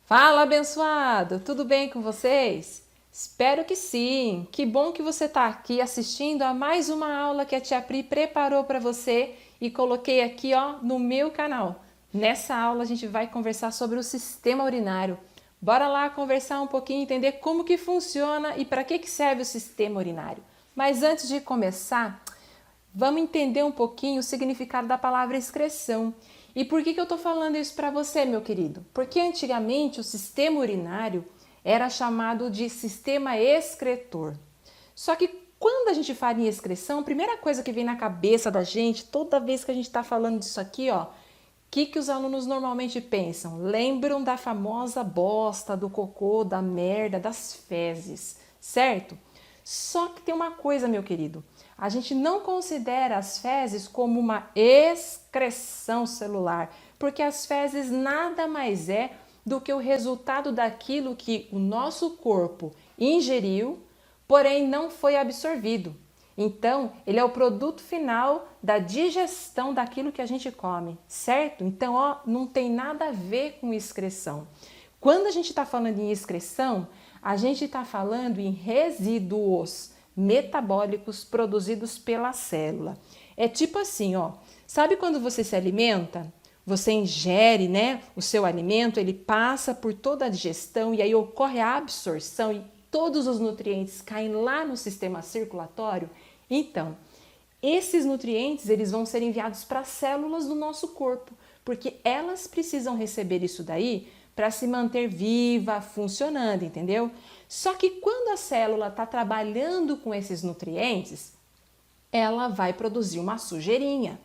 Fala, abençoado! Tudo bem com vocês? Espero que sim! Que bom que você está aqui assistindo a mais uma aula que a Tia Pri preparou para você e coloquei aqui no meu canal. Nessa aula a gente vai conversar sobre o sistema urinário. Bora lá conversar um pouquinho, entender como que funciona e para que serve o sistema urinário. Mas antes de começar, vamos entender um pouquinho o significado da palavra excreção. E por que eu estou falando isso para você, meu querido? Porque antigamente o sistema urinário era chamado de sistema excretor. Só que quando a gente fala em excreção, a primeira coisa que vem na cabeça da gente, toda vez que a gente está falando disso aqui, o que os alunos normalmente pensam? Lembram da famosa bosta, do cocô, da merda, das fezes, certo? Só que tem uma coisa, meu querido, a gente não considera as fezes como uma excreção celular, porque as fezes nada mais é do que o resultado daquilo que o nosso corpo ingeriu, porém não foi absorvido. Então, ele é o produto final da digestão daquilo que a gente come, certo? Então, não tem nada a ver com excreção. Quando a gente está falando em excreção, a gente está falando em resíduos metabólicos produzidos pela célula. É tipo assim, sabe quando você se alimenta? Você ingere, o seu alimento, ele passa por toda a digestão e aí ocorre a absorção e todos os nutrientes caem lá no sistema circulatório. Então, esses nutrientes eles vão ser enviados para as células do nosso corpo, porque elas precisam receber isso daí para se manter viva, funcionando, entendeu? Só que quando a célula está trabalhando com esses nutrientes, ela vai produzir uma sujeirinha.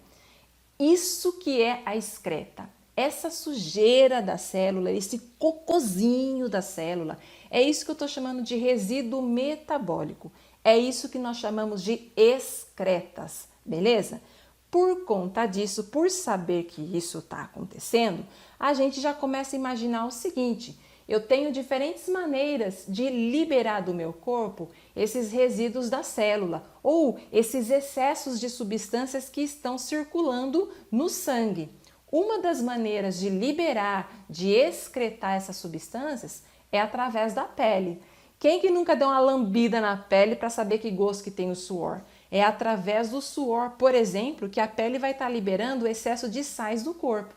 Isso que é a excreta. Essa sujeira da célula, esse cocozinho da célula, é isso que eu estou chamando de resíduo metabólico. É isso que nós chamamos de excretas, beleza? Por conta disso, por saber que isso está acontecendo, a gente já começa a imaginar o seguinte: eu tenho diferentes maneiras de liberar do meu corpo esses resíduos da célula ou esses excessos de substâncias que estão circulando no sangue. Uma das maneiras de liberar, de excretar essas substâncias é através da pele. Quem que nunca deu uma lambida na pele para saber que gosto que tem o suor? É através do suor, por exemplo, que a pele vai estar liberando o excesso de sais do corpo.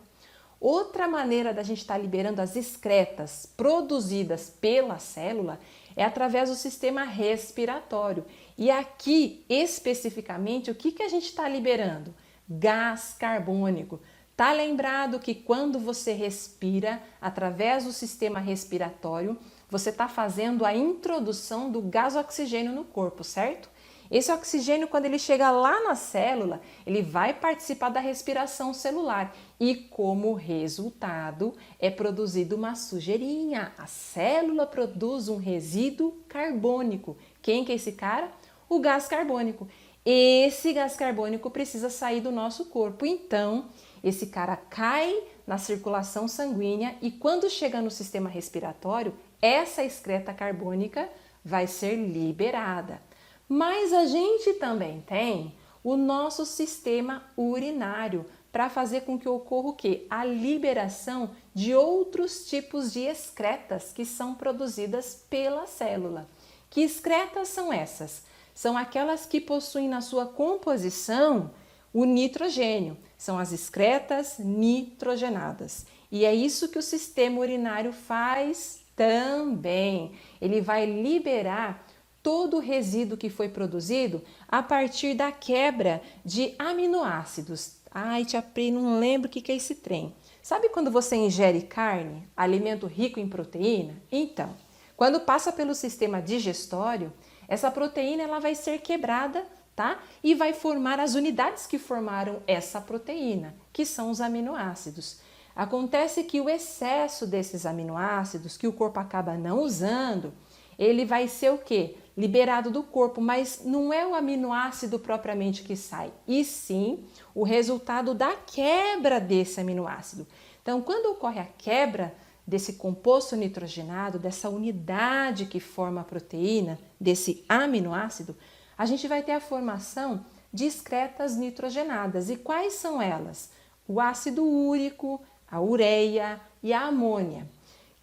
Outra maneira da gente estar liberando as excretas produzidas pela célula é através do sistema respiratório. E aqui, especificamente, o que a gente está liberando? Gás carbônico. Tá lembrado que quando você respira através do sistema respiratório, você está fazendo a introdução do gás oxigênio no corpo, certo? Esse oxigênio, quando ele chega lá na célula, ele vai participar da respiração celular e, como resultado, é produzido uma sujeirinha. A célula produz um resíduo carbônico. Quem que é esse cara? O gás carbônico. Esse gás carbônico precisa sair do nosso corpo. Então, esse cara cai na circulação sanguínea e quando chega no sistema respiratório, essa excreta carbônica vai ser liberada. Mas a gente também tem o nosso sistema urinário para fazer com que ocorra o quê? A liberação de outros tipos de excretas que são produzidas pela célula. Que excretas são essas? São aquelas que possuem na sua composição o nitrogênio. São as excretas nitrogenadas. E é isso que o sistema urinário faz também. Ele vai liberar todo o resíduo que foi produzido a partir da quebra de aminoácidos. Ai, tia Pri, não lembro o que é esse trem. Sabe quando você ingere carne, alimento rico em proteína? Então, quando passa pelo sistema digestório, essa proteína ela vai ser quebrada, tá? E vai formar as unidades que formaram essa proteína, que são os aminoácidos. Acontece que o excesso desses aminoácidos, que o corpo acaba não usando, ele vai ser o quê? Liberado do corpo, mas não é o aminoácido propriamente que sai, e sim o resultado da quebra desse aminoácido. Então, quando ocorre a quebra desse composto nitrogenado, dessa unidade que forma a proteína, desse aminoácido, a gente vai ter a formação de excretas nitrogenadas. E quais são elas? O ácido úrico, a ureia e a amônia.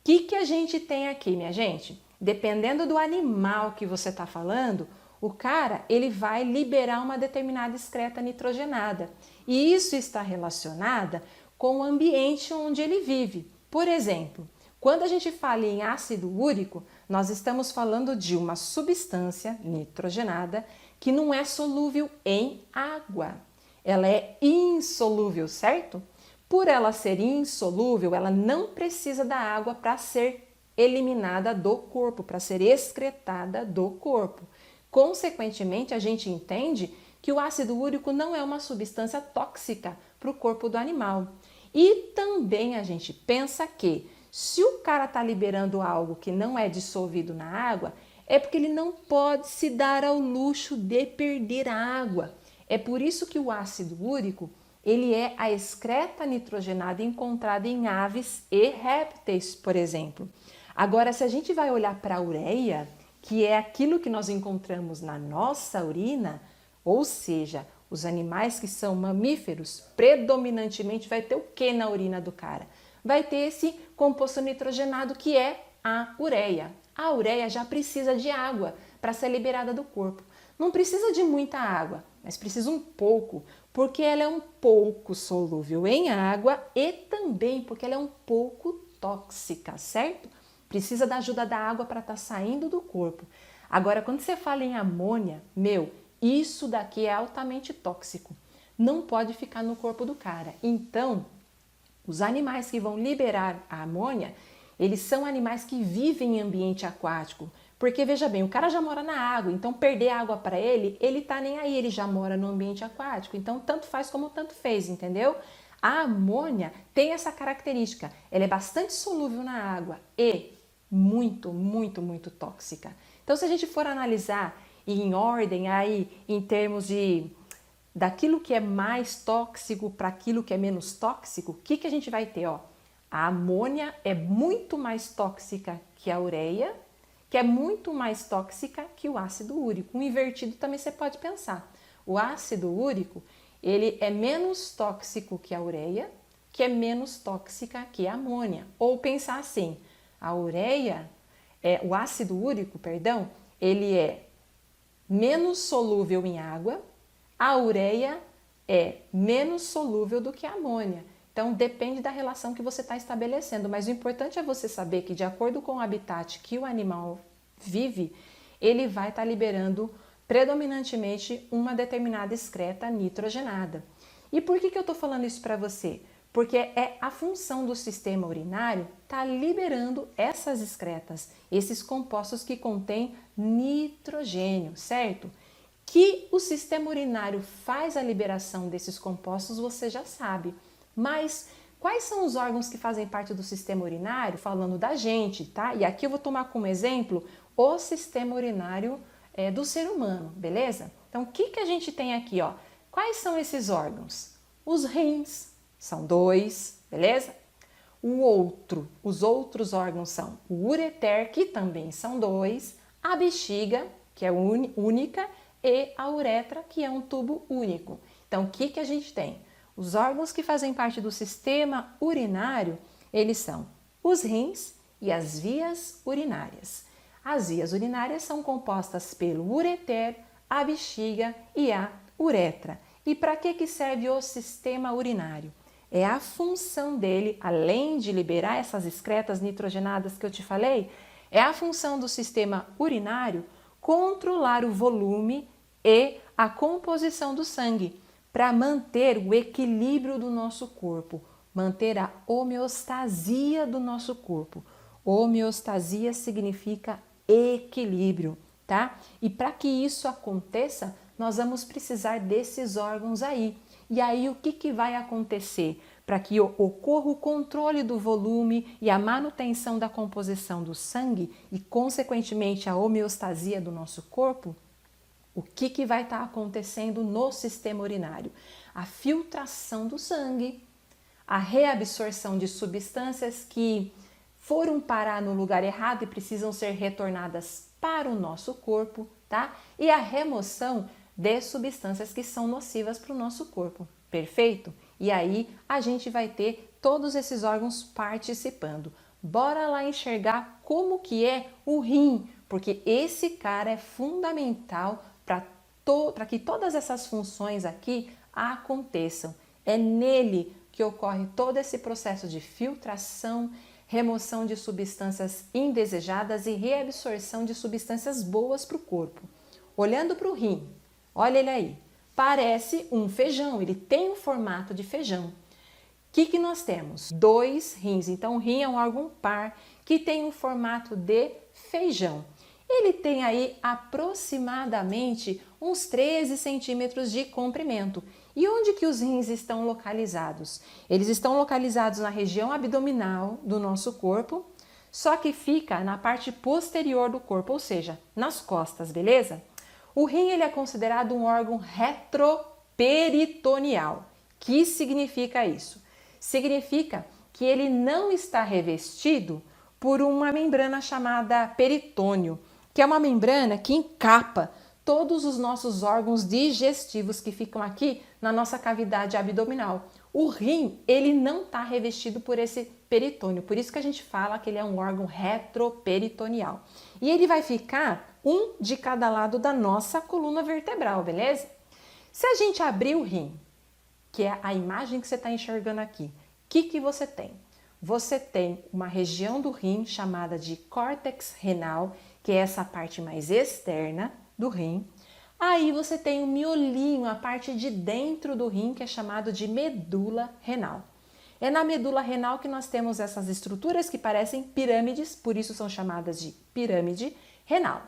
Que a gente tem aqui, minha gente? Dependendo do animal que você está falando, o cara ele vai liberar uma determinada excreta nitrogenada. E isso está relacionada com o ambiente onde ele vive. Por exemplo, quando a gente fala em ácido úrico, nós estamos falando de uma substância nitrogenada que não é solúvel em água. Ela é insolúvel, certo? Por ela ser insolúvel, ela não precisa da água para ser eliminada do corpo, para ser excretada do corpo. Consequentemente, a gente entende que o ácido úrico não é uma substância tóxica para o corpo do animal. E também a gente pensa que se o cara está liberando algo que não é dissolvido na água, é porque ele não pode se dar ao luxo de perder a água. É por isso que o ácido úrico ele é a excreta nitrogenada encontrada em aves e répteis, por exemplo. Agora, se a gente vai olhar para a ureia, que é aquilo que nós encontramos na nossa urina, ou seja, os animais que são mamíferos, predominantemente vai ter o que na urina do cara? Vai ter esse composto nitrogenado que é a ureia. A ureia já precisa de água para ser liberada do corpo. Não precisa de muita água, mas precisa um pouco, porque ela é um pouco solúvel em água e também porque ela é um pouco tóxica, certo? Precisa da ajuda da água para estar saindo do corpo. Agora, quando você fala em amônia, isso daqui é altamente tóxico. Não pode ficar no corpo do cara. Então, os animais que vão liberar a amônia, eles são animais que vivem em ambiente aquático. Porque, veja bem, o cara já mora na água, então perder água para ele tá nem aí, ele já mora no ambiente aquático. Então, tanto faz como tanto fez, entendeu? A amônia tem essa característica, ela é bastante solúvel na água e muito, muito, muito tóxica. Então, se a gente for analisar em ordem aí, em termos de daquilo que é mais tóxico para aquilo que é menos tóxico, o que a gente vai ter? Ó, a amônia é muito mais tóxica que a ureia, que é muito mais tóxica que o ácido úrico. Um invertido também você pode pensar. O ácido úrico, ele é menos tóxico que a ureia, que é menos tóxica que a amônia. Ou pensar assim, o ácido úrico, perdão, ele é menos solúvel em água, a ureia é menos solúvel do que a amônia. Então, depende da relação que você está estabelecendo, mas o importante é você saber que, de acordo com o habitat que o animal vive, ele vai estar liberando predominantemente uma determinada excreta nitrogenada. E por que eu estou falando isso para você? Porque é a função do sistema urinário estar liberando essas excretas, esses compostos que contêm nitrogênio, certo? Que o sistema urinário faz a liberação desses compostos, você já sabe. Mas quais são os órgãos que fazem parte do sistema urinário? Falando da gente, tá? E aqui eu vou tomar como exemplo o sistema urinário do ser humano, beleza? Então, o que a gente tem aqui, ó? Quais são esses órgãos? Os rins, são 2, beleza? Os outros órgãos são o ureter, que também são 2, a bexiga, que é única, e a uretra, que é um tubo único. Então, o que a gente tem? Os órgãos que fazem parte do sistema urinário, eles são os rins e as vias urinárias. As vias urinárias são compostas pelo ureter, a bexiga e a uretra. E para que serve o sistema urinário? É a função dele, além de liberar essas excretas nitrogenadas que eu te falei, é a função do sistema urinário controlar o volume e a composição do sangue, para manter o equilíbrio do nosso corpo, manter a homeostasia do nosso corpo. Homeostasia significa equilíbrio, tá? E para que isso aconteça, nós vamos precisar desses órgãos aí. E aí o que vai acontecer? Para que ocorra o controle do volume e a manutenção da composição do sangue e, consequentemente, a homeostasia do nosso corpo, o que vai estar acontecendo no sistema urinário? A filtração do sangue, a reabsorção de substâncias que foram parar no lugar errado e precisam ser retornadas para o nosso corpo, tá? E a remoção de substâncias que são nocivas para o nosso corpo, perfeito? E aí a gente vai ter todos esses órgãos participando. Bora lá enxergar como que é o rim, porque esse cara é fundamental para que todas essas funções aqui aconteçam. É nele que ocorre todo esse processo de filtração, remoção de substâncias indesejadas e reabsorção de substâncias boas para o corpo. Olhando para o rim, olha ele aí, parece um feijão, ele tem o formato de feijão. O que nós temos? 2 rins, então o rim é um órgão par que tem o formato de feijão. Ele tem aí aproximadamente uns 13 centímetros de comprimento. E onde que os rins estão localizados? Eles estão localizados na região abdominal do nosso corpo, só que fica na parte posterior do corpo, ou seja, nas costas, beleza? O rim ele é considerado um órgão retroperitoneal. Que significa isso? Significa que ele não está revestido por uma membrana chamada peritônio, que é uma membrana que encapa todos os nossos órgãos digestivos que ficam aqui na nossa cavidade abdominal. O rim, ele não está revestido por esse peritônio, por isso que a gente fala que ele é um órgão retroperitoneal. E ele vai ficar um de cada lado da nossa coluna vertebral, beleza? Se a gente abrir o rim, que é a imagem que você está enxergando aqui, o que você tem? Você tem uma região do rim chamada de córtex renal, que é essa parte mais externa do rim. Aí você tem o miolinho, a parte de dentro do rim, que é chamado de medula renal. É na medula renal que nós temos essas estruturas que parecem pirâmides, por isso são chamadas de pirâmide renal.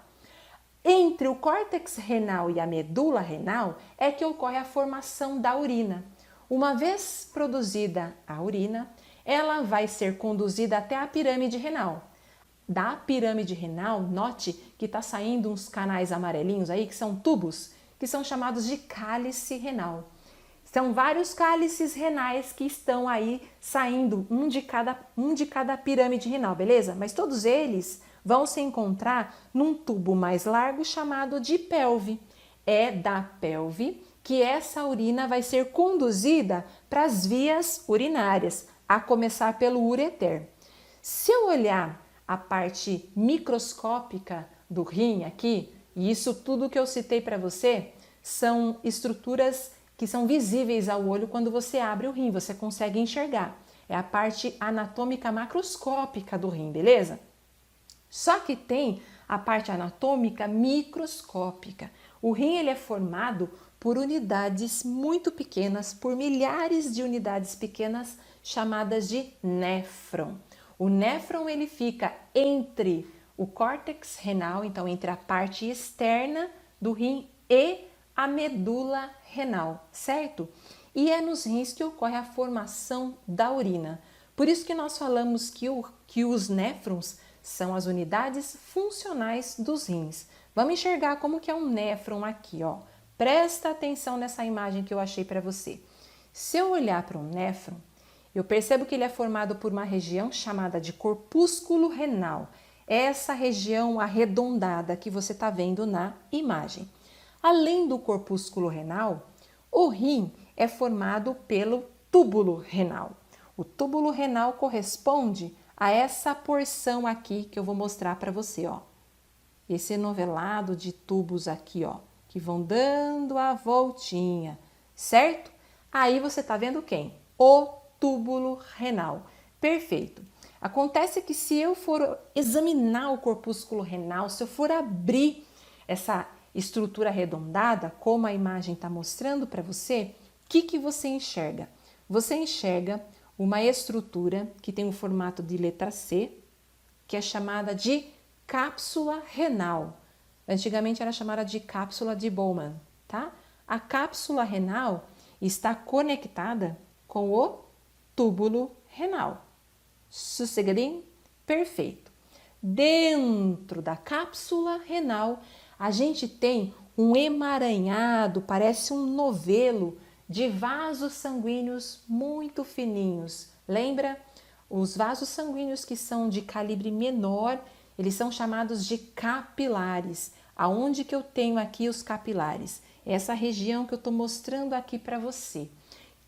Entre o córtex renal e a medula renal é que ocorre a formação da urina. Uma vez produzida a urina, ela vai ser conduzida até a pirâmide renal. Da pirâmide renal, note que está saindo uns canais amarelinhos aí, que são tubos, que são chamados de cálice renal. São vários cálices renais que estão aí saindo, um de cada pirâmide renal, beleza? Mas todos eles vão se encontrar num tubo mais largo chamado de pelve. É da pelve que essa urina vai ser conduzida para as vias urinárias, a começar pelo ureter. Se eu olhar a parte microscópica do rim aqui, e isso tudo que eu citei para você, são estruturas que são visíveis ao olho quando você abre o rim, você consegue enxergar. É a parte anatômica macroscópica do rim, beleza? Só que tem a parte anatômica microscópica. O rim ele é formado por unidades muito pequenas, por milhares de unidades pequenas chamadas de néfron. O néfron ele fica entre o córtex renal, então entre a parte externa do rim e a medula renal, certo? E é nos rins que ocorre a formação da urina. Por isso que nós falamos que os néfrons são as unidades funcionais dos rins. Vamos enxergar como que é um néfron aqui, ó. Presta atenção nessa imagem que eu achei para você. Se eu olhar para um néfron, eu percebo que ele é formado por uma região chamada de corpúsculo renal. Essa região arredondada que você está vendo na imagem. Além do corpúsculo renal, o rim é formado pelo túbulo renal. O túbulo renal corresponde a essa porção aqui que eu vou mostrar para você, ó. Esse enovelado de tubos aqui, ó, que vão dando a voltinha, certo? Aí você tá vendo quem? O túbulo renal. Perfeito. Acontece que se eu for examinar o corpúsculo renal, se eu for abrir essa estrutura arredondada, como a imagem está mostrando para você, o que você enxerga? Você enxerga uma estrutura que tem o formato de letra C, que é chamada de cápsula renal. Antigamente era chamada de cápsula de Bowman, tá? A cápsula renal está conectada com o túbulo renal. Sossegadinho? Perfeito. Dentro da cápsula renal, a gente tem um emaranhado, parece um novelo de vasos sanguíneos muito fininhos. Lembra? Os vasos sanguíneos que são de calibre menor, eles são chamados de capilares. Aonde que eu tenho aqui os capilares? Essa região que eu estou mostrando aqui para você. O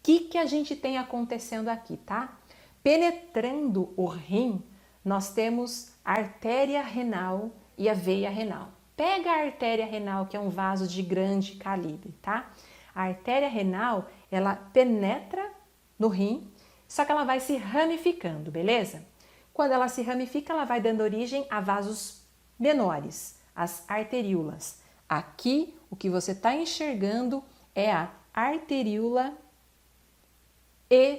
que a gente tem acontecendo aqui, tá? Penetrando o rim, nós temos a artéria renal e a veia renal. Pega a artéria renal, que é um vaso de grande calibre, tá? A artéria renal, ela penetra no rim, só que ela vai se ramificando, beleza? Quando ela se ramifica, ela vai dando origem a vasos menores, as arteríolas. Aqui, o que você está enxergando é a arteríola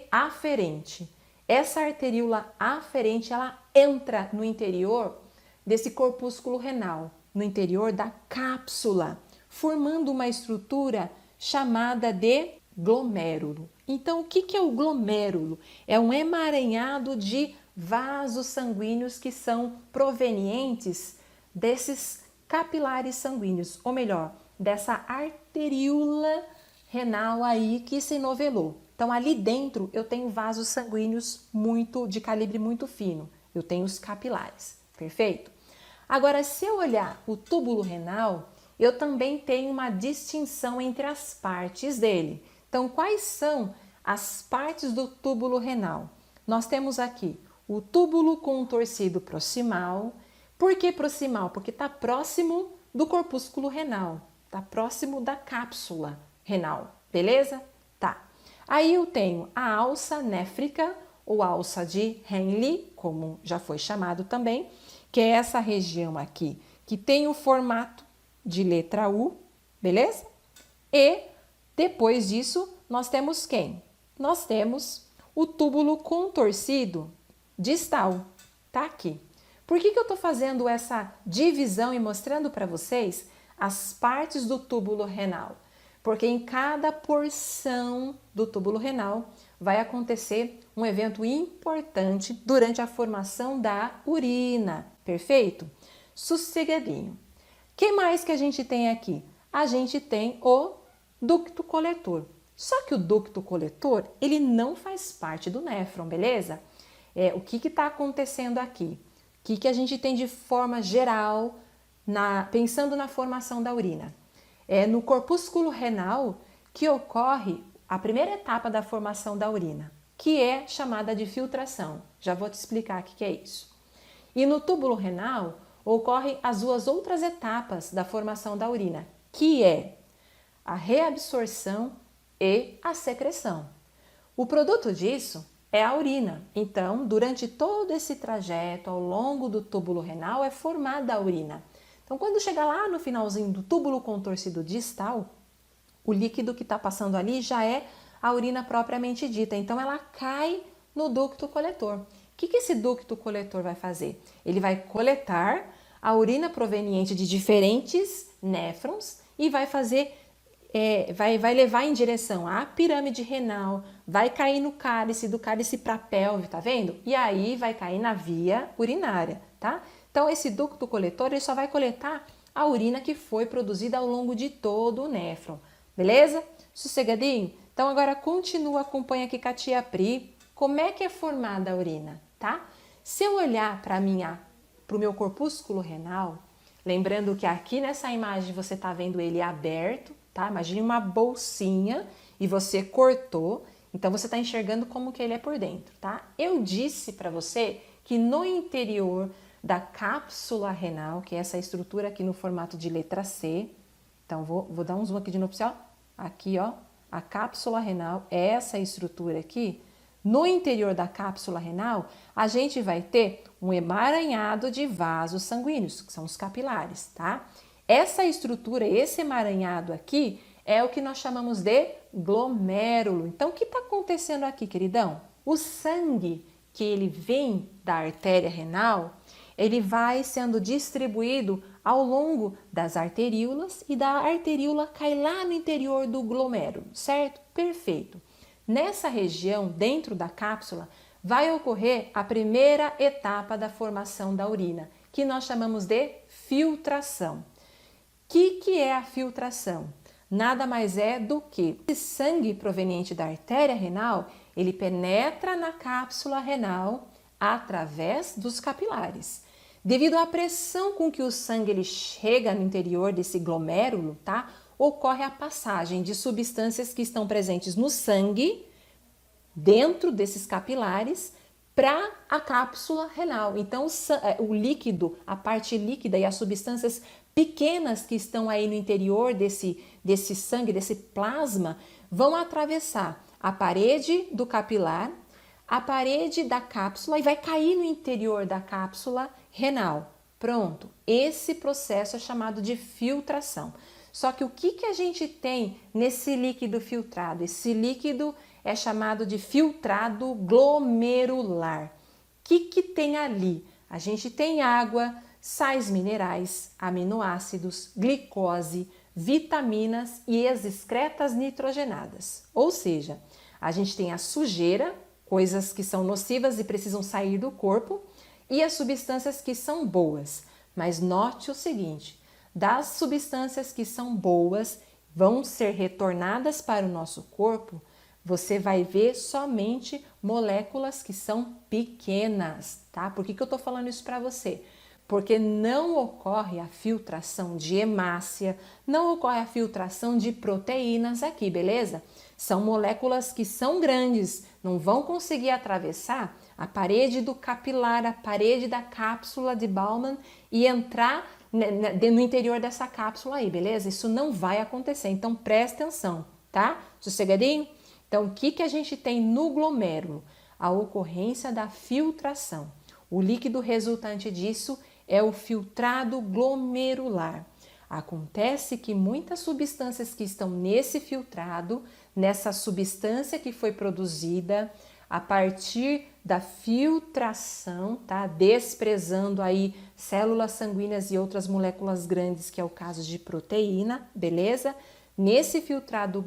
aferente. Essa arteríola aferente, ela entra no interior desse corpúsculo renal, no interior da cápsula, formando uma estrutura chamada de glomérulo. Então, o que é o glomérulo? É um emaranhado de vasos sanguíneos que são provenientes desses capilares sanguíneos, ou melhor, dessa arteríola renal aí que se novelou. Então, ali dentro eu tenho vasos sanguíneos de calibre muito fino. Eu tenho os capilares, perfeito? Agora, se eu olhar o túbulo renal, eu também tenho uma distinção entre as partes dele. Então, quais são as partes do túbulo renal? Nós temos aqui o túbulo contorcido proximal. Por que proximal? Porque está próximo do corpúsculo renal, está próximo da cápsula renal, beleza? Tá. Aí eu tenho a alça néfrica, ou alça de Henle, como já foi chamado também, que é essa região aqui, que tem o formato de letra U, beleza? E depois disso, nós temos quem? Nós temos o túbulo contorcido distal, tá aqui. Por que eu estou fazendo essa divisão e mostrando para vocês as partes do túbulo renal? Porque em cada porção do túbulo renal vai acontecer um evento importante durante a formação da urina, perfeito? Sossegadinho. O que mais que a gente tem aqui? A gente tem o ducto coletor. Só que o ducto coletor, ele não faz parte do néfron, beleza? O que está acontecendo aqui? O que a gente tem de forma geral, pensando na formação da urina? É no corpúsculo renal que ocorre a primeira etapa da formação da urina, que é chamada de filtração. Já vou te explicar o que é isso. E no túbulo renal ocorrem as duas outras etapas da formação da urina, que é a reabsorção e a secreção. O produto disso é a urina. Então, durante todo esse trajeto, ao longo do túbulo renal, é formada a urina. Então, quando chega lá no finalzinho do túbulo contorcido distal, o líquido que está passando ali já é a urina propriamente dita. Então, ela cai no ducto coletor. O que esse ducto coletor vai fazer? Ele vai coletar a urina proveniente de diferentes néfrons e vai fazer, vai levar em direção à pirâmide renal, vai cair no cálice, do cálice para a pelve, tá vendo? E aí vai cair na via urinária, tá? Então, esse ducto coletor ele só vai coletar a urina que foi produzida ao longo de todo o néfron, beleza? Sossegadinho? Então, agora continua, acompanha aqui com a tia Pri, como é que é formada a urina, tá? Se eu olhar para o meu corpúsculo renal, lembrando que aqui nessa imagem você está vendo ele aberto, tá? Imagine uma bolsinha e você cortou, então você está enxergando como que ele é por dentro, tá? Eu disse para você que no interior da cápsula renal, que é essa estrutura aqui no formato de letra C, então vou dar um zoom aqui de novo, ó. Aqui, ó, a cápsula renal é essa estrutura aqui. No interior da cápsula renal, a gente vai ter um emaranhado de vasos sanguíneos, que são os capilares, tá? Essa estrutura, esse emaranhado aqui, é o que nós chamamos de glomérulo. Então, o que está acontecendo aqui, queridão? O sangue que ele vem da artéria renal, ele vai sendo distribuído ao longo das arteríolas e da arteríola cai lá no interior do glomérulo, certo? Perfeito. Nessa região, dentro da cápsula, vai ocorrer a primeira etapa da formação da urina, que nós chamamos de filtração. O que é a filtração? Nada mais é do que esse sangue proveniente da artéria renal, ele penetra na cápsula renal através dos capilares. Devido à pressão com que o sangue ele chega no interior desse glomérulo, tá? Ocorre a passagem de substâncias que estão presentes no sangue, dentro desses capilares, para a cápsula renal. Então, o líquido, a parte líquida e as substâncias pequenas que estão aí no interior desse sangue, desse plasma, vão atravessar a parede do capilar, a parede da cápsula e vai cair no interior da cápsula renal. Pronto, esse processo é chamado de filtração. Só que o que a gente tem nesse líquido filtrado? Esse líquido é chamado de filtrado glomerular. O que tem ali? A gente tem água, sais minerais, aminoácidos, glicose, vitaminas e as excretas nitrogenadas. Ou seja, a gente tem a sujeira, coisas que são nocivas e precisam sair do corpo, e as substâncias que são boas. Mas note o seguinte, das substâncias que são boas vão ser retornadas para o nosso corpo, você vai ver somente moléculas que são pequenas, tá? Por que eu tô falando isso para você? Porque não ocorre a filtração de hemácia, não ocorre a filtração de proteínas aqui, beleza? São moléculas que são grandes, não vão conseguir atravessar a parede do capilar, a parede da cápsula de Bowman e entrar no interior dessa cápsula aí, beleza? Isso não vai acontecer, então preste atenção, tá? Sossegadinho? Então, o que a gente tem no glomérulo? A ocorrência da filtração. O líquido resultante disso é o filtrado glomerular. Acontece que muitas substâncias que estão nesse filtrado, nessa substância que foi produzida a partir da filtração, tá? Desprezando aí células sanguíneas e outras moléculas grandes, que é o caso de proteína, beleza? Nesse filtrado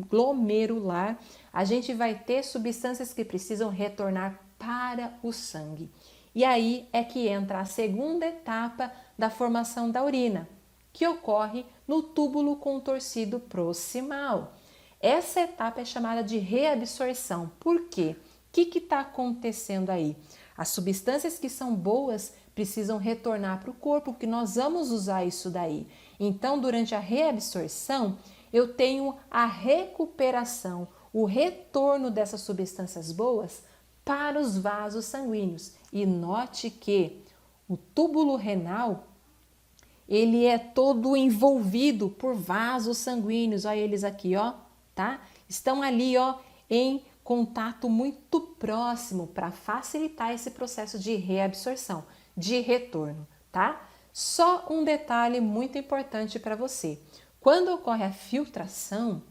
glomerular, a gente vai ter substâncias que precisam retornar para o sangue. E aí é que entra a segunda etapa da formação da urina, que ocorre no túbulo contorcido proximal. Essa etapa é chamada de reabsorção. Por quê? O que está acontecendo aí? As substâncias que são boas precisam retornar para o corpo, porque nós vamos usar isso daí. Então, durante a reabsorção, eu tenho a recuperação, o retorno dessas substâncias boas para os vasos sanguíneos. E note que o túbulo renal, ele é todo envolvido por vasos sanguíneos. Olha eles aqui, ó, tá? Estão ali, ó, em contato muito próximo para facilitar esse processo de reabsorção, de retorno, tá? Só um detalhe muito importante para você. Quando ocorre a filtração,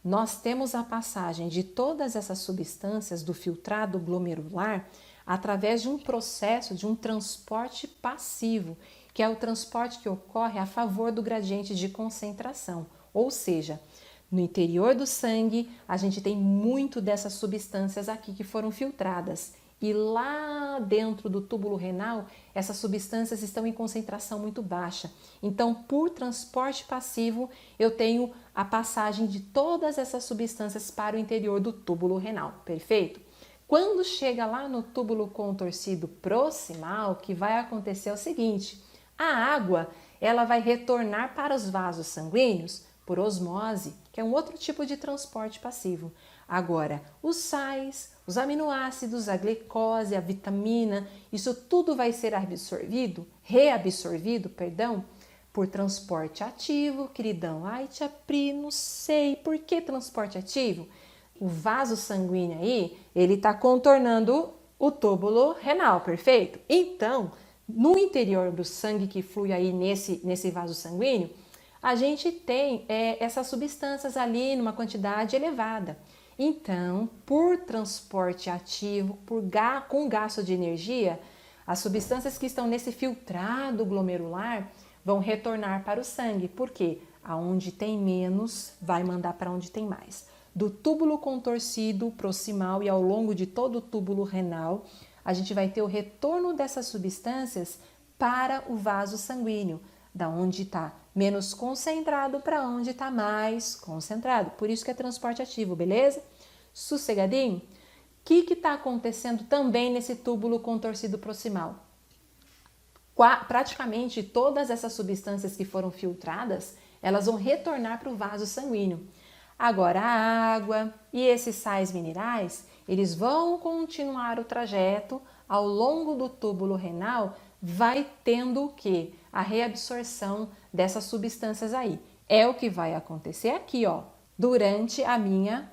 nós temos a passagem de todas essas substâncias do filtrado glomerular através de um processo de um transporte passivo, que é o transporte que ocorre a favor do gradiente de concentração. Ou seja, no interior do sangue, a gente tem muito dessas substâncias aqui que foram filtradas. E lá dentro do túbulo renal, essas substâncias estão em concentração muito baixa. Então, por transporte passivo, eu tenho a passagem de todas essas substâncias para o interior do túbulo renal. Perfeito? Quando chega lá no túbulo contorcido proximal, o que vai acontecer é o seguinte: a água, ela vai retornar para os vasos sanguíneos por osmose, que é um outro tipo de transporte passivo. Agora, os sais, os aminoácidos, a glicose, a vitamina, isso tudo vai ser reabsorvido, por transporte ativo, queridão. Ai, tia Pri, não sei, por que transporte ativo? O vaso sanguíneo aí, ele está contornando o túbulo renal, perfeito? Então, no interior do sangue que flui aí nesse vaso sanguíneo, a gente tem essas substâncias ali numa quantidade elevada. Então, por transporte ativo, com gasto de energia, as substâncias que estão nesse filtrado glomerular vão retornar para o sangue. Por quê? Aonde tem menos, vai mandar para onde tem mais. Do túbulo contorcido proximal e ao longo de todo o túbulo renal, a gente vai ter o retorno dessas substâncias para o vaso sanguíneo, da onde está menos concentrado para onde está mais concentrado. Por isso que é transporte ativo, beleza? Sossegadinho? O que está acontecendo também nesse túbulo contorcido proximal? Praticamente todas essas substâncias que foram filtradas, elas vão retornar para o vaso sanguíneo. Agora, a água e esses sais minerais, eles vão continuar o trajeto ao longo do túbulo renal, vai tendo o quê? A reabsorção dessas substâncias aí. É o que vai acontecer aqui, ó, durante a minha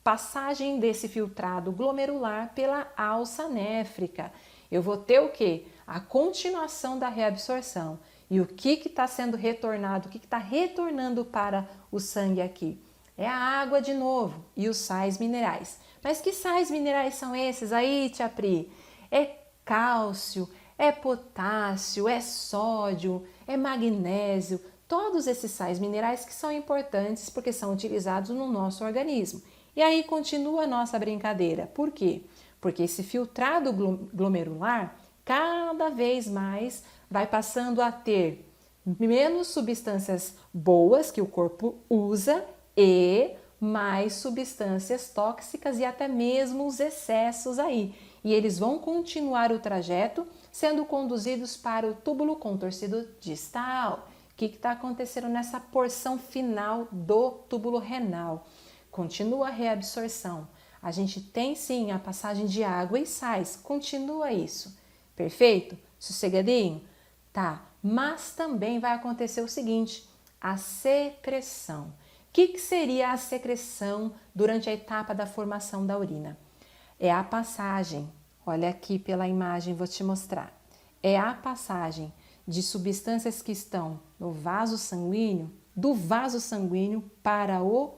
passagem desse filtrado glomerular pela alça néfrica. Eu vou ter o quê? A continuação da reabsorção. E o que está sendo retornado, o que está retornando para o sangue aqui? É a água de novo e os sais minerais. Mas que sais minerais são esses aí, Tia Pri? É cálcio, é potássio, é sódio, é magnésio. Todos esses sais minerais que são importantes porque são utilizados no nosso organismo. E aí continua a nossa brincadeira. Por quê? Porque esse filtrado glomerular cada vez mais vai passando a ter menos substâncias boas que o corpo usa e mais substâncias tóxicas e até mesmo os excessos aí. E eles vão continuar o trajeto sendo conduzidos para o túbulo contorcido distal. O que está acontecendo nessa porção final do túbulo renal? Continua a reabsorção. A gente tem sim a passagem de água e sais, continua isso. Perfeito? Sossegadinho? Tá, mas também vai acontecer o seguinte, a secreção. O que seria a secreção durante a etapa da formação da urina? É a passagem, olha aqui pela imagem, vou te mostrar. É a passagem de substâncias que estão no vaso sanguíneo, do vaso sanguíneo para o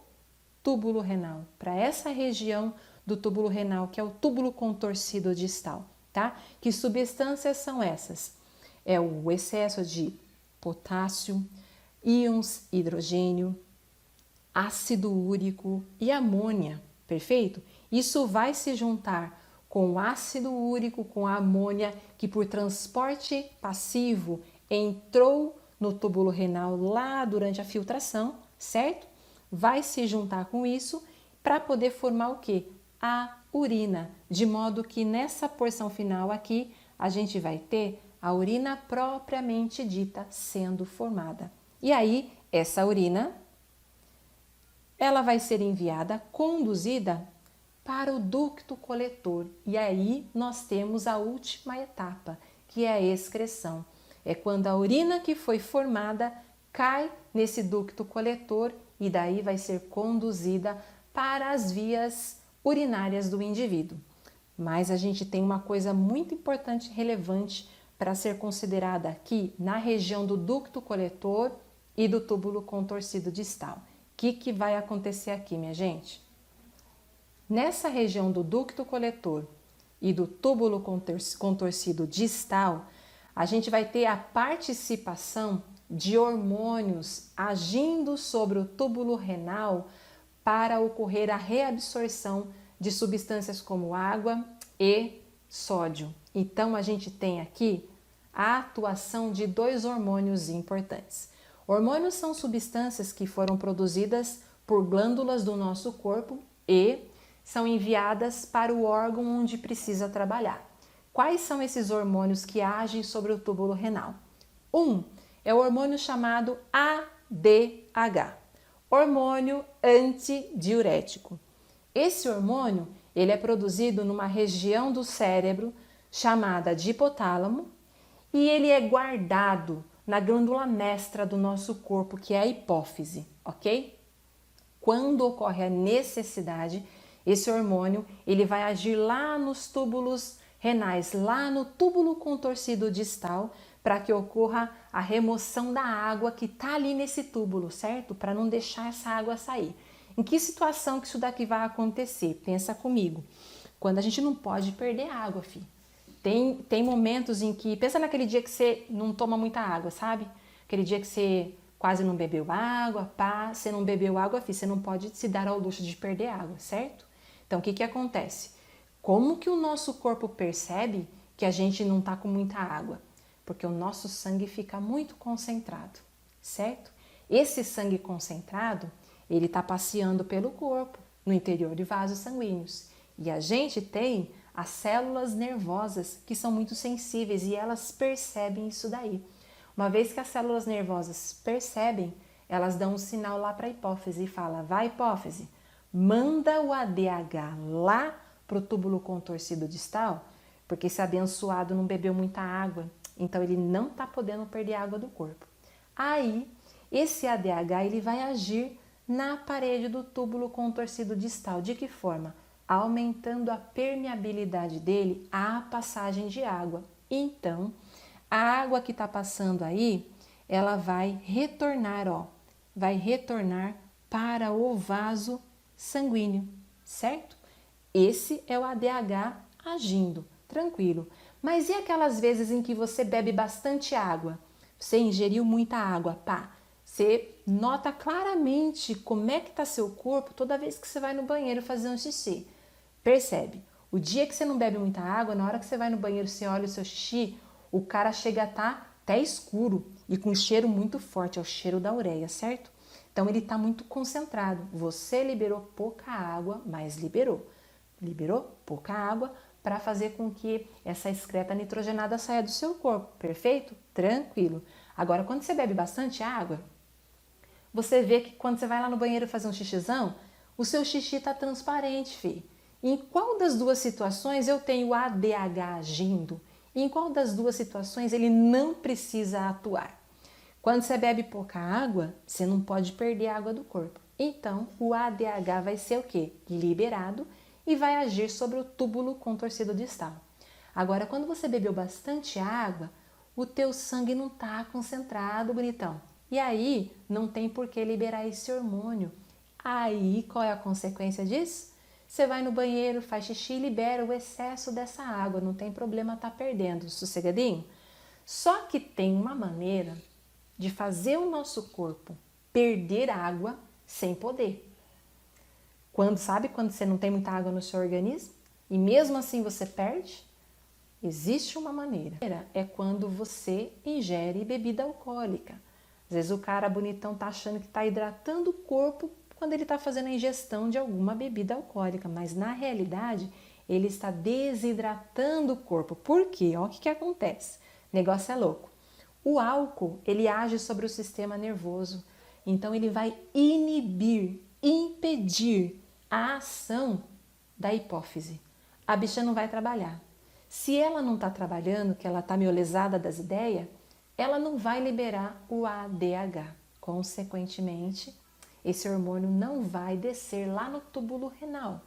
túbulo renal, para essa região do túbulo renal, que é o túbulo contorcido distal, tá? Que substâncias são essas? É o excesso de potássio, íons hidrogênio, ácido úrico e amônia, perfeito? Isso vai se juntar com o ácido úrico, com a amônia, que por transporte passivo entrou no túbulo renal lá durante a filtração, certo? Vai se juntar com isso para poder formar o quê? A urina, de modo que nessa porção final aqui a gente vai ter a urina propriamente dita sendo formada. E aí, essa urina, ela vai ser enviada, conduzida para o ducto coletor. E aí nós temos a última etapa, que é a excreção. É quando a urina que foi formada cai nesse ducto coletor e daí vai ser conduzida para as vias urinárias do indivíduo. Mas a gente tem uma coisa muito importante e relevante para ser considerada aqui na região do ducto coletor e do túbulo contorcido distal. O que vai acontecer aqui, minha gente? Nessa região do ducto coletor e do túbulo contorcido distal, a gente vai ter a participação de hormônios agindo sobre o túbulo renal para ocorrer a reabsorção de substâncias como água e sódio. Então, a gente tem aqui a atuação de dois hormônios importantes. Hormônios são substâncias que foram produzidas por glândulas do nosso corpo e são enviadas para o órgão onde precisa trabalhar. Quais são esses hormônios que agem sobre o túbulo renal? É o hormônio chamado ADH, hormônio antidiurético. Esse hormônio, ele é produzido numa região do cérebro chamada de hipotálamo e ele é guardado na glândula mestra do nosso corpo, que é a hipófise, ok? Quando ocorre a necessidade, esse hormônio ele vai agir lá nos túbulos renais, lá no túbulo contorcido distal, para que ocorra a remoção da água que está ali nesse túbulo, certo? Para não deixar essa água sair. Em que situação que isso daqui vai acontecer? Pensa comigo. Quando a gente não pode perder água, filho. Tem momentos em que... Pensa naquele dia que você não toma muita água, sabe? Aquele dia que você quase não bebeu água, pá. Você não bebeu água, filho. Você não pode se dar ao luxo de perder água, certo? Então, o que acontece? Como que o nosso corpo percebe que a gente não está com muita água? Porque o nosso sangue fica muito concentrado, certo? Esse sangue concentrado, ele está passeando pelo corpo, no interior de vasos sanguíneos. E a gente tem as células nervosas que são muito sensíveis e elas percebem isso daí. Uma vez que as células nervosas percebem, elas dão um sinal lá para a hipófise e falam: vai hipófise, manda o ADH lá para o túbulo contorcido distal, porque esse abençoado não bebeu muita água, então ele não está podendo perder água do corpo. Aí, esse ADH ele vai agir na parede do túbulo contorcido distal. De que forma? Aumentando a permeabilidade dele à passagem de água. Então, a água que está passando aí, ela vai retornar, ó, vai retornar para o vaso sanguíneo, certo? Esse é o ADH agindo, tranquilo. Mas e aquelas vezes em que você bebe bastante água? Você ingeriu muita água, pá. Você nota claramente como é que está seu corpo toda vez que você vai no banheiro fazer um xixi. Percebe? O dia que você não bebe muita água, na hora que você vai no banheiro, você olha o seu xixi, o cara chega a estar até escuro e com um cheiro muito forte, é o cheiro da ureia, certo? Então ele está muito concentrado. Você liberou pouca água, mas liberou. Liberou pouca água para fazer com que essa excreta nitrogenada saia do seu corpo, perfeito? Tranquilo. Agora, quando você bebe bastante água, você vê que quando você vai lá no banheiro fazer um xixizão, o seu xixi está transparente, fi. Em qual das duas situações eu tenho ADH agindo? Em qual das duas situações ele não precisa atuar? Quando você bebe pouca água, você não pode perder a água do corpo. Então, o ADH vai ser o quê? Liberado e vai agir sobre o túbulo contorcido distal. Agora, quando você bebeu bastante água, o teu sangue não está concentrado, bonitão. E aí, não tem por que liberar esse hormônio. Aí, qual é a consequência disso? Você vai no banheiro, faz xixi e libera o excesso dessa água. Não tem problema tá perdendo, sossegadinho? Só que tem uma maneira de fazer o nosso corpo perder água sem poder. Sabe quando você não tem muita água no seu organismo e mesmo assim você perde? Existe uma maneira. É quando você ingere bebida alcoólica. Às vezes o cara bonitão tá achando que tá hidratando o corpo quando ele está fazendo a ingestão de alguma bebida alcoólica, mas na realidade ele está desidratando o corpo. Por quê? Olha o que acontece. O negócio é louco. O álcool, ele age sobre o sistema nervoso, então ele vai inibir, impedir a ação da hipófise. A bicha não vai trabalhar. Se ela não está trabalhando, que ela está meio lesada das ideias, ela não vai liberar o ADH. Consequentemente, esse hormônio não vai descer lá no túbulo renal,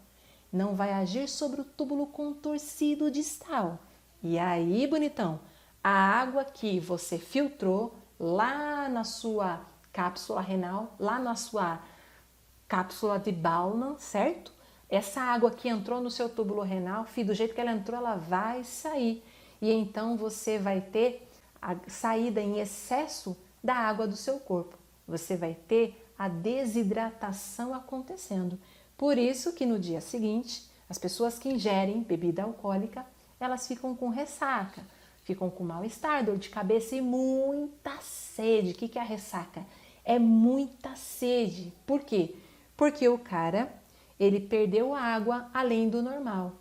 não vai agir sobre o túbulo contorcido distal. E aí, bonitão, a água que você filtrou lá na sua cápsula renal, lá na sua cápsula de Bowman, certo? Essa água que entrou no seu túbulo renal, do jeito que ela entrou, ela vai sair. E então você vai ter a saída em excesso da água do seu corpo. Você vai ter a desidratação acontecendo. Por isso que no dia seguinte, as pessoas que ingerem bebida alcoólica, elas ficam com ressaca, ficam com mal-estar, dor de cabeça e muita sede. O que é a ressaca? É muita sede. Por quê? Porque o cara, ele perdeu água além do normal.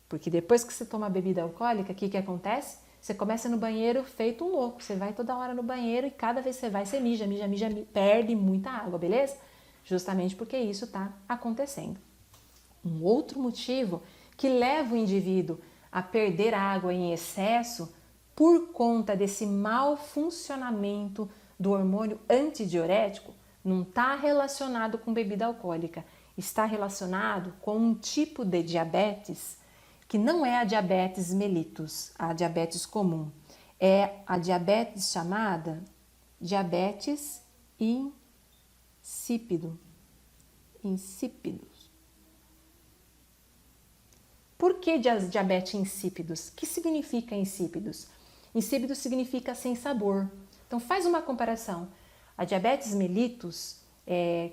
Porque depois que você toma bebida alcoólica, o que acontece? Você começa no banheiro feito um louco. Você vai toda hora no banheiro e cada vez que você vai, você mija, perde muita água, beleza? Justamente porque isso está acontecendo. Um outro motivo que leva o indivíduo a perder água em excesso por conta desse mau funcionamento do hormônio antidiurético não está relacionado com bebida alcoólica, está relacionado com um tipo de diabetes que não é a diabetes mellitus, a diabetes comum, é a diabetes chamada diabetes insípidos. Por que diabetes insípidos? O que significa insípidos? Insípido significa sem sabor. Então faz uma comparação. A diabetes mellitus,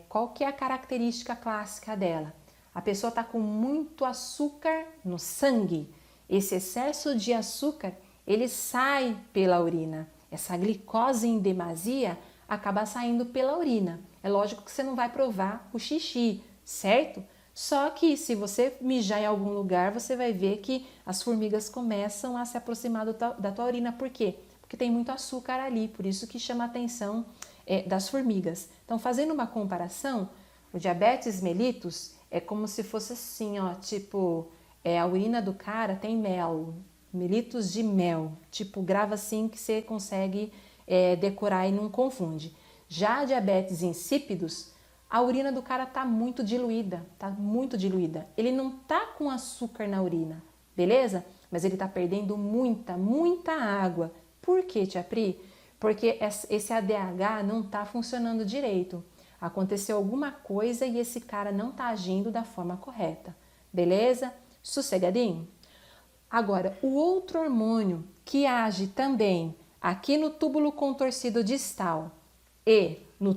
qual que é a característica clássica dela? A pessoa está com muito açúcar no sangue. Esse excesso de açúcar, ele sai pela urina. Essa glicose em demasia acaba saindo pela urina. É lógico que você não vai provar o xixi, certo? Só que se você mijar em algum lugar, você vai ver que as formigas começam a se aproximar da tua urina. Por quê? Porque tem muito açúcar ali, por isso que chama a atenção das formigas. Então, fazendo uma comparação, o diabetes mellitus é como se fosse assim, ó, tipo, a urina do cara tem mel, mililitros de mel, tipo, grava assim que você consegue decorar e não confunde. Já diabetes insípidos, a urina do cara tá muito diluída, tá muito diluída. Ele não tá com açúcar na urina, beleza? Mas ele tá perdendo muita água. Por quê, tia Pri? Porque esse ADH não tá funcionando direito. Aconteceu alguma coisa e esse cara não tá agindo da forma correta, beleza? Sossegadinho? Agora, o outro hormônio que age também aqui no túbulo contorcido distal e no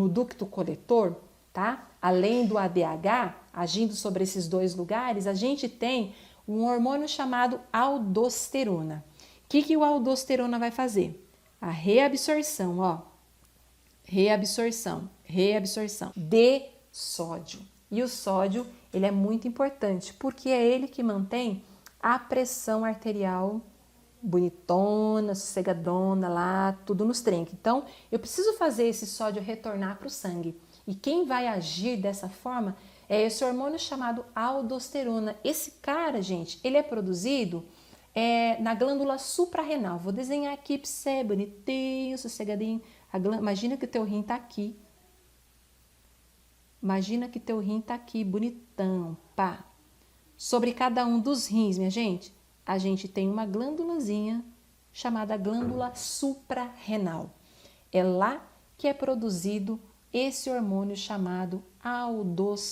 ducto coletor, tá? Além do ADH, agindo sobre esses dois lugares, a gente tem um hormônio chamado aldosterona. O que o aldosterona vai fazer? A reabsorção, ó. Reabsorção de sódio. E o sódio, ele é muito importante, porque é ele que mantém a pressão arterial bonitona, sossegadona lá, tudo nos trinques. Então, eu preciso fazer esse sódio retornar para o sangue. E quem vai agir dessa forma é esse hormônio chamado aldosterona. Esse cara, gente, ele é produzido na glândula suprarrenal. Vou desenhar aqui para você, bonitinho, sossegadinho. Imagina que o teu rim tá aqui. Imagina que teu rim tá aqui, bonitão, pá. Sobre cada um dos rins, minha gente, a gente tem uma glândulazinha chamada glândula suprarrenal. É lá que é produzido esse hormônio chamado aldosterona.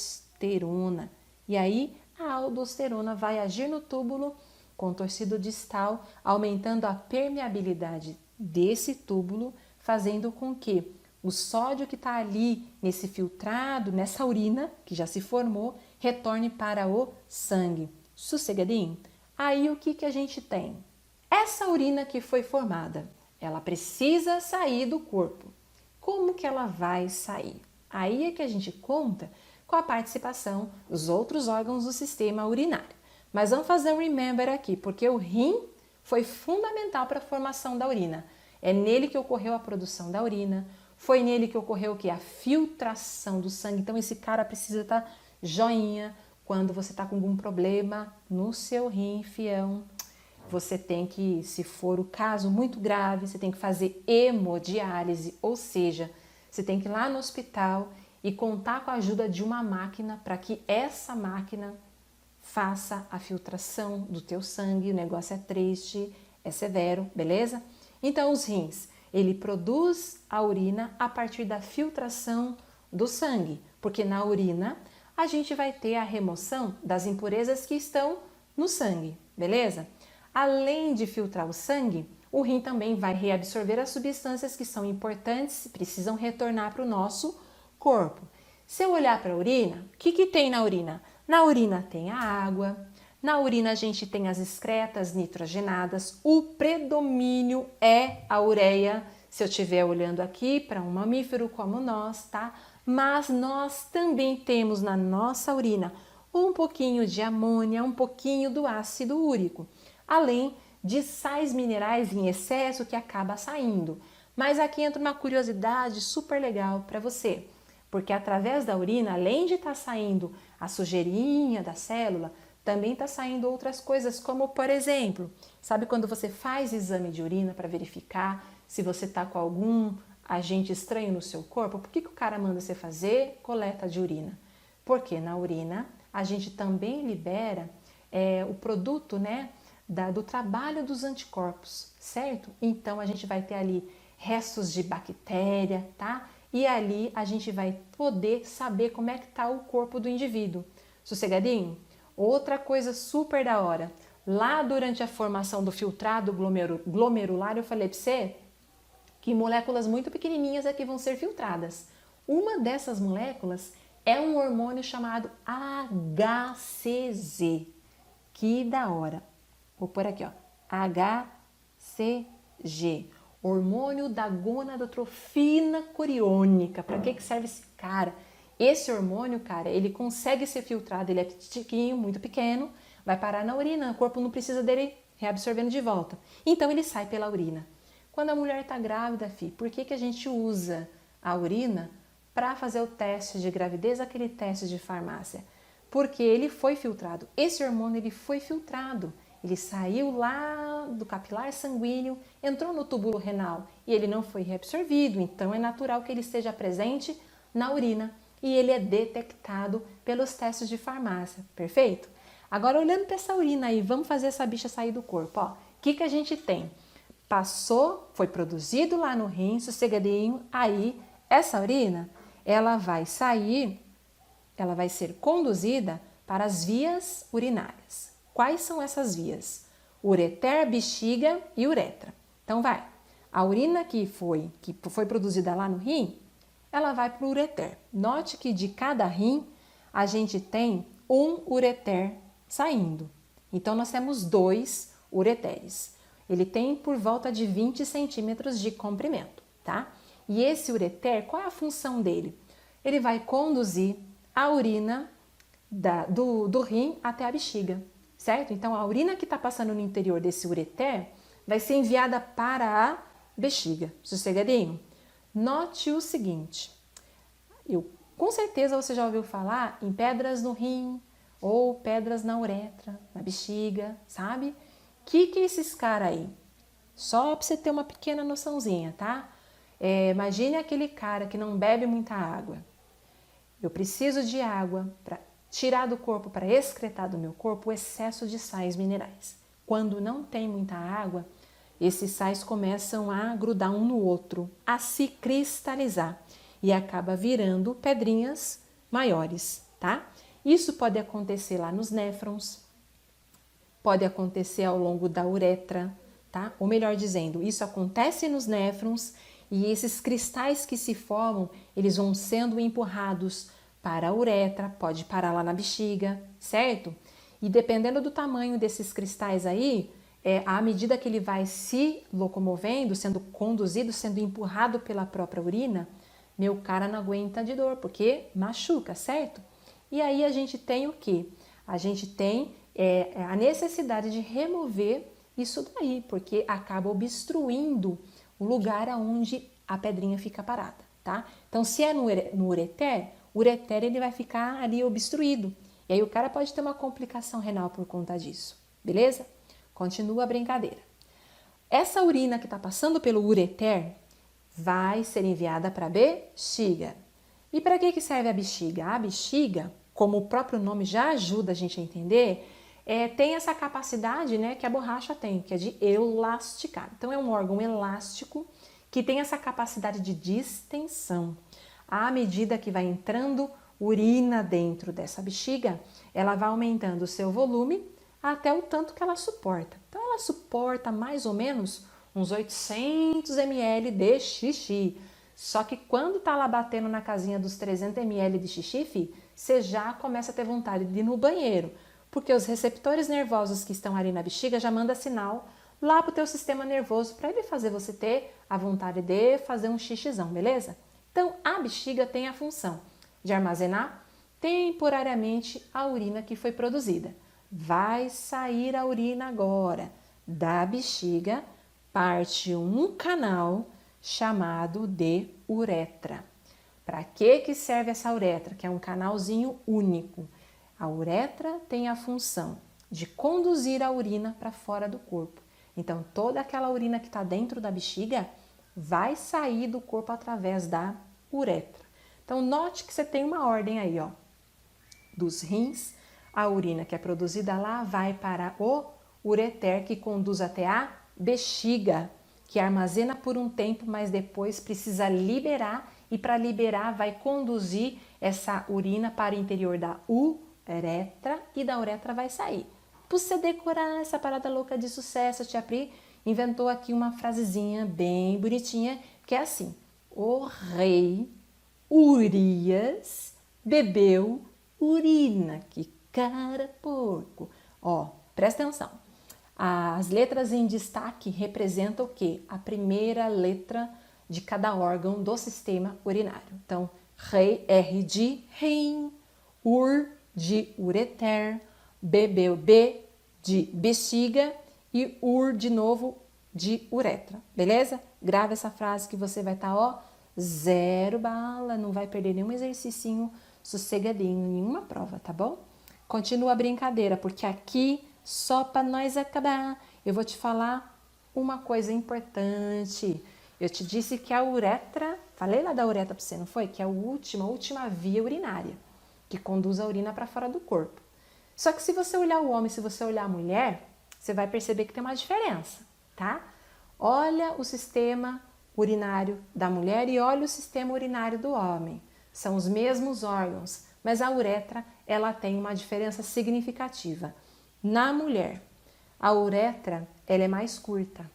E aí a aldosterona vai agir no túbulo contorcido distal, aumentando a permeabilidade desse túbulo, fazendo com que o sódio que está ali nesse filtrado, nessa urina que já se formou, retorne para o sangue. Sossegadinho? Aí o que a gente tem? Essa urina que foi formada, ela precisa sair do corpo. Como que ela vai sair? Aí é que a gente conta com a participação dos outros órgãos do sistema urinário. Mas vamos fazer um remember aqui, porque o rim foi fundamental para a formação da urina. É nele que ocorreu a produção da urina, foi nele que ocorreu o que? A filtração do sangue. Então esse cara precisa estar joinha. Quando você está com algum problema no seu rim, fião, você tem que, se for o caso muito grave, você tem que fazer hemodiálise, ou seja, você tem que ir lá no hospital e contar com a ajuda de uma máquina para que essa máquina faça a filtração do teu sangue. O negócio é triste, é severo, beleza? Então os rins, ele produz a urina a partir da filtração do sangue, porque na urina a gente vai ter a remoção das impurezas que estão no sangue, beleza? Além de filtrar o sangue, o rim também vai reabsorver as substâncias que são importantes e precisam retornar para o nosso corpo. Se eu olhar para a urina, o que tem na urina? Na urina tem a água, na urina a gente tem as excretas nitrogenadas, o predomínio é a ureia, se eu estiver olhando aqui para um mamífero como nós, tá? Mas nós também temos na nossa urina um pouquinho de amônia, um pouquinho do ácido úrico, além de sais minerais em excesso que acaba saindo. Mas aqui entra uma curiosidade super legal para você, porque através da urina, além de estar saindo a sujeirinha da célula, também está saindo outras coisas, como por exemplo, sabe quando você faz exame de urina para verificar se você está com algum agente estranho no seu corpo? Por que o cara manda você fazer coleta de urina? Porque na urina a gente também libera o produto, né, do trabalho dos anticorpos, certo? Então a gente vai ter ali restos de bactéria, tá? E ali a gente vai poder saber como é que está o corpo do indivíduo. Sossegadinho? Outra coisa super da hora, lá durante a formação do filtrado glomerular, eu falei para você que moléculas muito pequenininhas é que vão ser filtradas. Uma dessas moléculas é um hormônio chamado HCG. Que da hora. Vou pôr aqui, ó. HCG. Hormônio da gonadotrofina coriônica. Para que serve esse cara? Esse hormônio, cara, ele consegue ser filtrado, ele é pequenininho, muito pequeno, vai parar na urina, o corpo não precisa dele reabsorvendo de volta. Então ele sai pela urina. Quando a mulher está grávida, por que a gente usa a urina para fazer o teste de gravidez, aquele teste de farmácia? Porque ele foi filtrado. Esse hormônio ele foi filtrado. Ele saiu lá do capilar sanguíneo, entrou no túbulo renal e ele não foi reabsorvido. Então é natural que ele esteja presente na urina e ele é detectado pelos testes de farmácia. Perfeito? Agora olhando para essa urina aí, vamos fazer essa bicha sair do corpo. O que a gente tem? Passou, foi produzido lá no rim, sossegadinho, aí essa urina, ela vai sair, ela vai ser conduzida para as vias urinárias. Quais são essas vias? Ureter, bexiga e uretra. Então vai, a urina que foi produzida lá no rim, ela vai para o ureter. Note que de cada rim a gente tem um ureter saindo. Então nós temos 2 ureteres. Ele tem por volta de 20 centímetros de comprimento, tá? E esse ureter, qual é a função dele? Ele vai conduzir a urina do rim até a bexiga, certo? Então a urina que está passando no interior desse ureter vai ser enviada para a bexiga. Sossegadinho? Note o seguinte, com certeza você já ouviu falar em pedras no rim ou pedras na uretra, na bexiga, sabe? Que é esses caras aí? Só para você ter uma pequena noçãozinha, tá? Imagine aquele cara que não bebe muita água. Eu preciso de água para tirar do corpo, para excretar do meu corpo o excesso de sais minerais. Quando não tem muita água, esses sais começam a grudar um no outro, a se cristalizar e acaba virando pedrinhas maiores, tá? Isso pode acontecer lá nos néfrons, pode acontecer ao longo da uretra, tá? Ou melhor dizendo, isso acontece nos néfrons e esses cristais que se formam, eles vão sendo empurrados para a uretra, pode parar lá na bexiga, certo? E dependendo do tamanho desses cristais aí, à medida que ele vai se locomovendo, sendo conduzido, sendo empurrado pela própria urina, meu cara não aguenta de dor, porque machuca, certo? E aí a gente tem o quê? A gente tem a necessidade de remover isso daí, porque acaba obstruindo o lugar onde a pedrinha fica parada, tá? Então, se é no ureter, o ureter ele vai ficar ali obstruído. E aí o cara pode ter uma complicação renal por conta disso, beleza? Continua a brincadeira. Essa urina que está passando pelo ureter vai ser enviada para a bexiga. E para que serve a bexiga? A bexiga, como o próprio nome já ajuda a gente a entender, tem essa capacidade, né, que a borracha tem, que é de elasticar. Então é um órgão elástico que tem essa capacidade de distensão. À medida que vai entrando urina dentro dessa bexiga, ela vai aumentando o seu volume até o tanto que ela suporta. Então ela suporta mais ou menos uns 800 ml de xixi. Só que quando tá lá batendo na casinha dos 300 ml de xixi, você já começa a ter vontade de ir no banheiro, porque os receptores nervosos que estão ali na bexiga já mandam sinal lá pro teu sistema nervoso para ele fazer você ter a vontade de fazer um xixizão, beleza? Então a bexiga tem a função de armazenar temporariamente a urina que foi produzida. Vai sair a urina agora da bexiga, parte um canal chamado de uretra. Para que serve essa uretra? Que é um canalzinho único. A uretra tem a função de conduzir a urina para fora do corpo. Então, toda aquela urina que está dentro da bexiga vai sair do corpo através da uretra. Então, note que você tem uma ordem aí, ó. Dos rins, a urina que é produzida lá vai para o ureter, que conduz até a bexiga, que armazena por um tempo, mas depois precisa liberar, e para liberar vai conduzir essa urina para o interior da uretra, e da uretra vai sair. Para você decorar essa parada louca de sucesso, a Tia Pri inventou aqui uma frasezinha bem bonitinha, que é assim: o rei Urias bebeu urina. Que cara porco! Ó, presta atenção. As letras em destaque representam o quê? A primeira letra de cada órgão do sistema urinário. Então, rei, R de rim, ur de ureter, bebeu, B de bexiga e ur de novo de uretra, beleza? Grava essa frase que você vai estar, ó, zero bala, não vai perder nenhum exercício sossegadinho, nenhuma prova, tá bom? Continua a brincadeira, porque aqui, só para nós acabar, eu vou te falar uma coisa importante. Eu te disse que a uretra, falei lá da uretra para você, não foi? Que é a última via urinária, que conduz a urina para fora do corpo. Só que se você olhar o homem, se você olhar a mulher, você vai perceber que tem uma diferença, tá? Olha o sistema urinário da mulher e olha o sistema urinário do homem. São os mesmos órgãos, mas a uretra, ela tem uma diferença significativa. Na mulher, a uretra, ela é mais curta,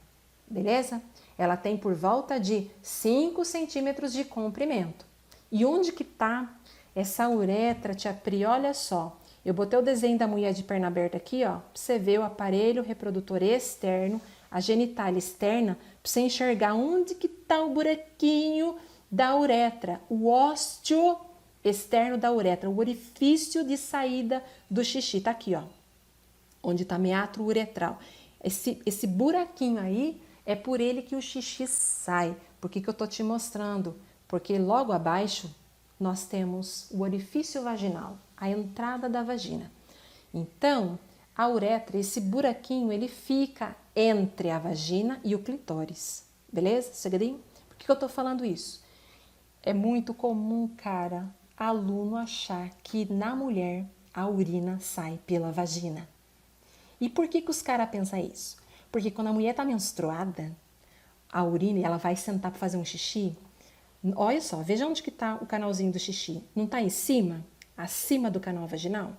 beleza? Ela tem por volta de 5 centímetros de comprimento. E onde que tá essa uretra, tia Pri? Olha só, eu botei o desenho da mulher de perna aberta aqui, ó, pra você ver o aparelho reprodutor externo, a genitália externa, pra você enxergar onde que tá o buraquinho da uretra, o ósteo externo da uretra, o orifício de saída do xixi, tá aqui, ó, onde tá meatro uretral. Esse buraquinho aí é por ele que o xixi sai. Por que eu tô te mostrando? Porque logo abaixo nós temos o orifício vaginal, a entrada da vagina. Então, a uretra, esse buraquinho, ele fica entre a vagina e o clitóris. Beleza? Segredinho? Por que eu tô falando isso? É muito comum, cara, aluno achar que na mulher a urina sai pela vagina. E por que os caras pensam isso? Porque quando a mulher tá menstruada, a urina, ela vai sentar para fazer um xixi. Olha só, veja onde que tá o canalzinho do xixi. Não tá em cima? Acima do canal vaginal?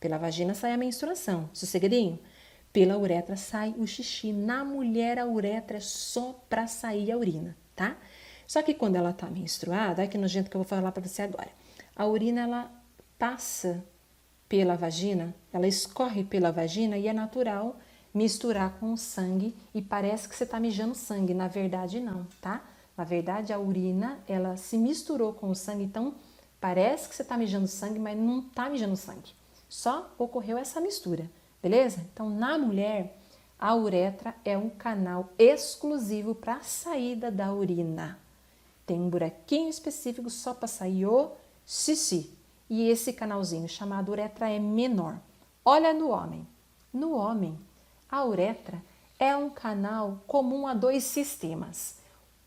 Pela vagina sai a menstruação. Sossegadinho? Pela uretra sai o xixi. Na mulher, a uretra é só para sair a urina, tá? Só que quando ela tá menstruada, olha que nojento que eu vou falar para você agora. A urina, ela passa pela vagina, ela escorre pela vagina e é natural misturar com o sangue e parece que você tá mijando sangue. Na verdade, não, tá? Na verdade, a urina, ela se misturou com o sangue, então parece que você tá mijando sangue, mas não tá mijando sangue. Só ocorreu essa mistura, beleza? Então, na mulher, a uretra é um canal exclusivo para a saída da urina. Tem um buraquinho específico só para sair o xixi. E esse canalzinho chamado uretra é menor. Olha no homem. No homem, a uretra é um canal comum a dois sistemas.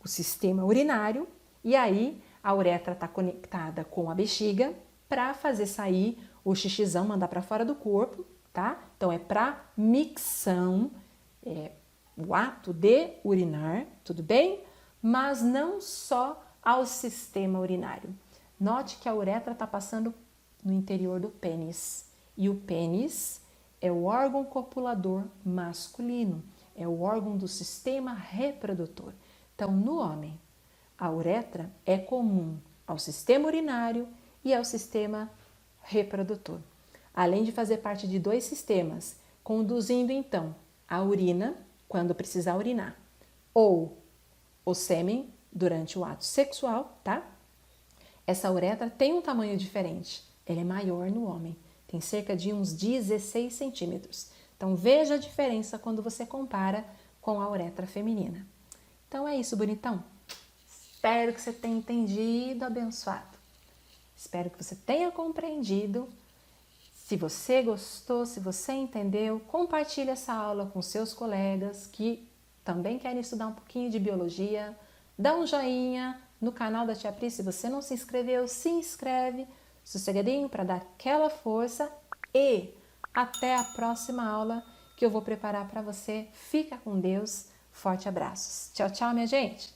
O sistema urinário, e aí a uretra está conectada com a bexiga para fazer sair o xixizão, mandar para fora do corpo, tá? Então é para micção, o ato de urinar, tudo bem? Mas não só ao sistema urinário. Note que a uretra está passando no interior do pênis. E o pênis é o órgão copulador masculino, é o órgão do sistema reprodutor. Então, no homem, a uretra é comum ao sistema urinário e ao sistema reprodutor. Além de fazer parte de dois sistemas, conduzindo então a urina, quando precisar urinar, ou o sêmen durante o ato sexual, tá? Essa uretra tem um tamanho diferente, ela é maior no homem, tem cerca de uns 16 centímetros. Então veja a diferença quando você compara com a uretra feminina. Então é isso, bonitão. Espero que você tenha entendido, abençoado. Espero que você tenha compreendido. Se você gostou, se você entendeu, compartilhe essa aula com seus colegas que também querem estudar um pouquinho de biologia. Dá um joinha no canal da Tia Pri. Se você não se inscreveu, se inscreve, sossegadinho, para dar aquela força. E até a próxima aula que eu vou preparar para você. Fica com Deus. Forte abraços. Tchau, tchau, minha gente.